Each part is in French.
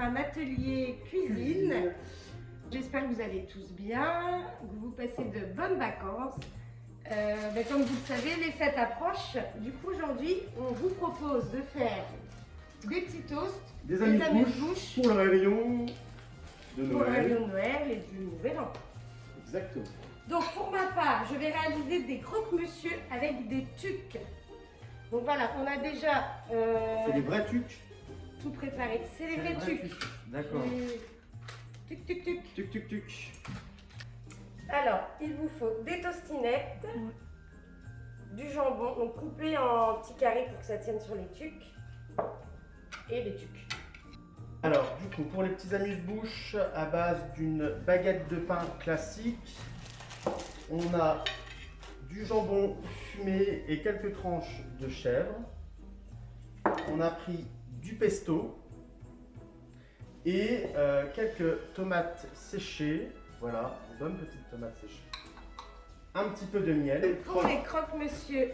un atelier cuisine. J'espère que vous allez tous bien, que vous passez de bonnes vacances. Comme vous le savez, les fêtes approchent. Du coup, aujourd'hui, on vous propose de faire des petits toasts, des amuse-bouches pour le réveillon de Noël. Pour le réveillon de Noël et du Nouvel An. Exactement. Donc, pour ma part, je vais réaliser des croque-monsieur avec des tucs. Donc voilà, on a déjà c'est des vrais tucs. Tout préparé. C'est les vrais tucs. D'accord. Tuc, tuc, tuc. Tuc, tuc, tuc. Alors, il vous faut des tostinettes, du jambon, donc coupé en petits carrés pour que ça tienne sur les tucs, et les tucs. Alors, du coup, pour les petits amuse-bouches à base d'une baguette de pain classique, on a du jambon fumé et quelques tranches de chèvre. On a pris du pesto et quelques tomates séchées. Voilà, une bonne petite tomate séchée. Un petit peu de miel. Pour les croque-monsieur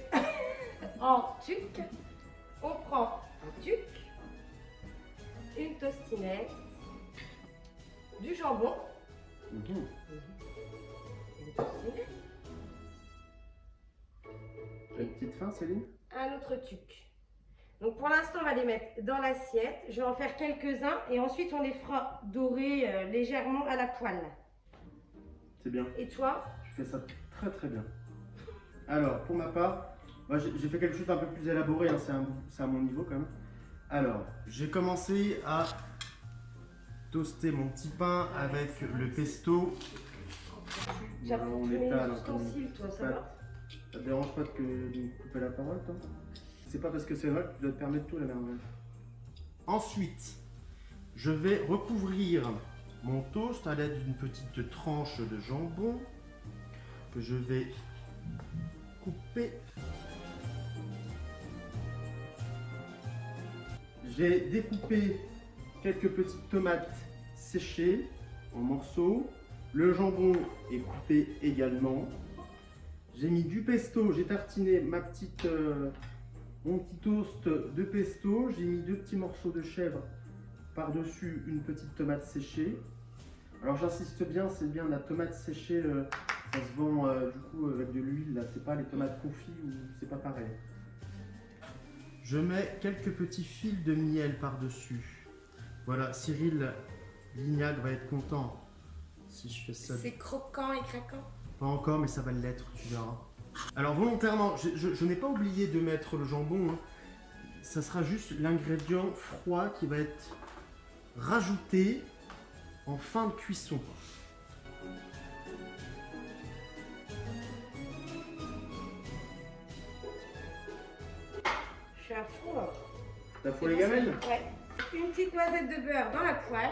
en tuc, on prend un tuc, une tostinette, du jambon, une tostinette, Une petite faim, Céline? un autre tuc. Donc pour l'instant, on va les mettre dans l'assiette. Je vais en faire quelques-uns et ensuite on les fera dorer légèrement à la poêle. C'est bien. Et toi? Tu fais ça très très bien. Alors, pour ma part, moi j'ai fait quelque chose d'un peu plus élaboré, hein, c'est à mon niveau quand même. Alors, j'ai commencé à toaster mon petit pain avec le pesto. J'apprends On tous est mes là, alors, ustensiles, toi, ça va? Ça te dérange pas de me couper la parole, toi? C'est pas parce que c'est vrai que tu dois te permettre tout, la merde. Ensuite, je vais recouvrir mon toast à l'aide d'une petite tranche de jambon que je vais couper. J'ai découpé quelques petites tomates séchées en morceaux. Le jambon est coupé également. J'ai mis du pesto, j'ai tartiné mon petit toast de pesto. J'ai mis 2 petits morceaux de chèvre par-dessus une petite tomate séchée. Alors j'insiste bien, c'est bien la tomate séchée, ça se vend du coup avec de l'huile, là, c'est pas les tomates confits ou c'est pas pareil. Je mets quelques petits fils de miel par-dessus. Voilà, Cyril Lignac va être content si je fais ça. C'est croquant et craquant. Pas encore, mais ça va l'être, tu verras. Alors volontairement, je n'ai pas oublié de mettre le jambon, hein. Ça sera juste l'ingrédient froid qui va être rajouté en fin de cuisson. Je suis à fond là. T'as fou les gamelles? Ouais. Une petite noisette de beurre dans la poêle.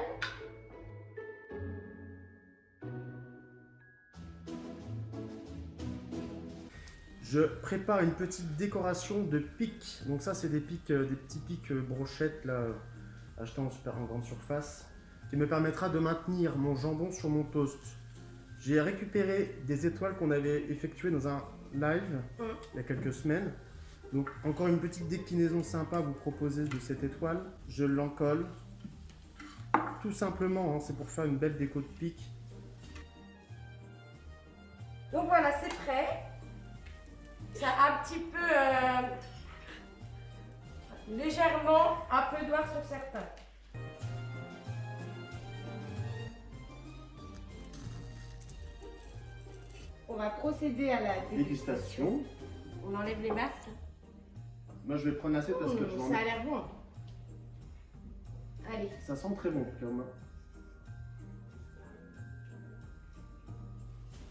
Je prépare une petite décoration de pics. Donc ça, c'est des pics, des petits pics brochettes là, achetés en super en grande surface, qui me permettra de maintenir mon jambon sur mon toast. J'ai récupéré des étoiles qu'on avait effectuées dans un live il y a quelques semaines. Donc encore une petite déclinaison sympa à vous proposer de cette étoile. Je l'encolle. Tout simplement, hein, c'est pour faire une belle déco de pics. Donc voilà, c'est prêt. Ça a un petit peu légèrement un peu noir sur certains. On va procéder à la dégustation. On enlève les masques. Moi, je vais prendre l'assiette parce que je Ça a l'air bon. Allez. Ça sent très bon, clairement.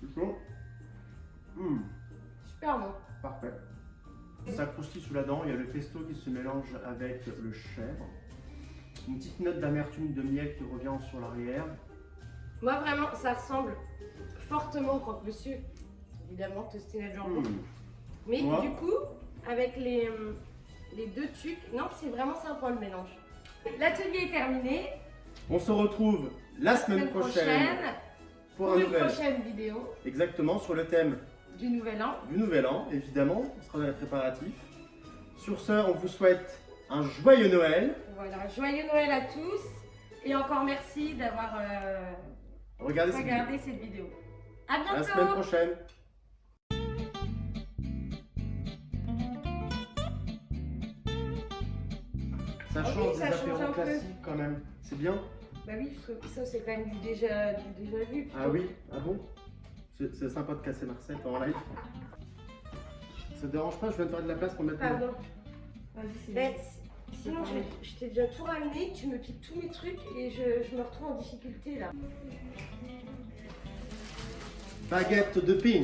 C'est chaud. Super bon. Parfait. Ça croustille sous la dent, il y a le pesto qui se mélange avec le chèvre. Une petite note d'amertume de miel qui revient sur l'arrière. Moi vraiment, ça ressemble fortement au croque-monsieur. Évidemment, tostinette de jambon. Mais Moi, du coup, avec les 2 tucs, non, c'est vraiment sympa le mélange. L'atelier est terminé. on se retrouve la semaine prochaine pour une nouvelle. prochaine vidéo Exactement, sur le thème du Nouvel An. du Nouvel An, évidemment. On sera dans les préparatifs. Sur ce, on vous souhaite un joyeux Noël. Voilà, joyeux Noël à tous. Et encore merci d'avoir Regardez cette vidéo. regardé cette vidéo. À À la bientôt. semaine prochaine. Ça Ah oui, change ça des change un apéros peu. classiques quand même. C'est bien? Bah oui, je trouve que ça c'est quand même du déjà vu. plutôt. Ah oui? Ah bon? C'est sympa de casser Marcel en live. Ça te dérange pas? Je viens de faire de la place pour mettre mes... Pardon. Vas-y, c'est Ben, bon. sinon, je t'ai déjà tout ramené, tu me piques tous mes trucs et je me retrouve en difficulté là. Baguette de pain.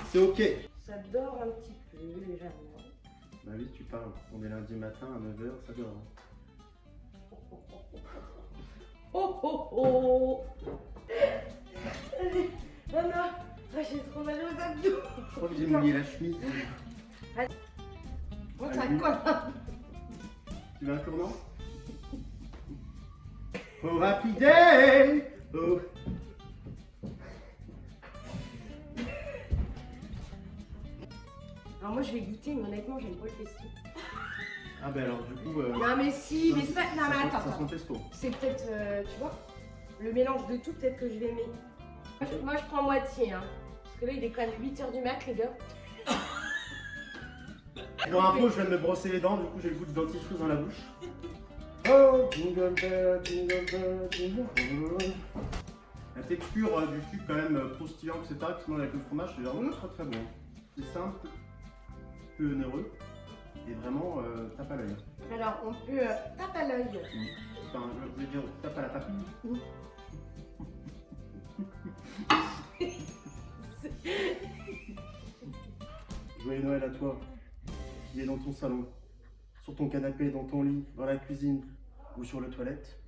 C'est ok. Ça dort un petit peu légèrement. Bah oui, tu parles. On est lundi matin à 9h, ça dort. Oh oh oh. Allez, Anna, j'ai trop mal aux abdos. Je crois que j'ai mouillé la chemise. Bon, ça Allez. quoi là? Tu veux un tournant? Oh happy day! Oh. Alors moi je vais goûter, mais honnêtement j'aime pas le pesto. Ah ben alors du coup... Non mais si, mais c'est pas... Non mais ça attends, sent pesto. c'est peut-être, tu vois, le mélange de tout, peut-être que je vais aimer. Moi je prends moitié, hein. Parce que là il est quand même 8h du mat, les gars. Pour info, je viens de me brosser les dents, du coup j'ai le goût de dentifrice dans la bouche. Oh, jingle bell, jingle bell, jingle bell. La texture du sucre quand même croustillant, etc. qui se mange avec le fromage, c'est vraiment très très bon. C'est simple, peu onéreux et vraiment tape à l'œil. Alors on peut tape à l'œil. Enfin, je veux dire tape à la papille. Joyeux Noël à toi, qui est dans ton salon, sur ton canapé, dans ton lit, dans la cuisine ou sur les toilettes.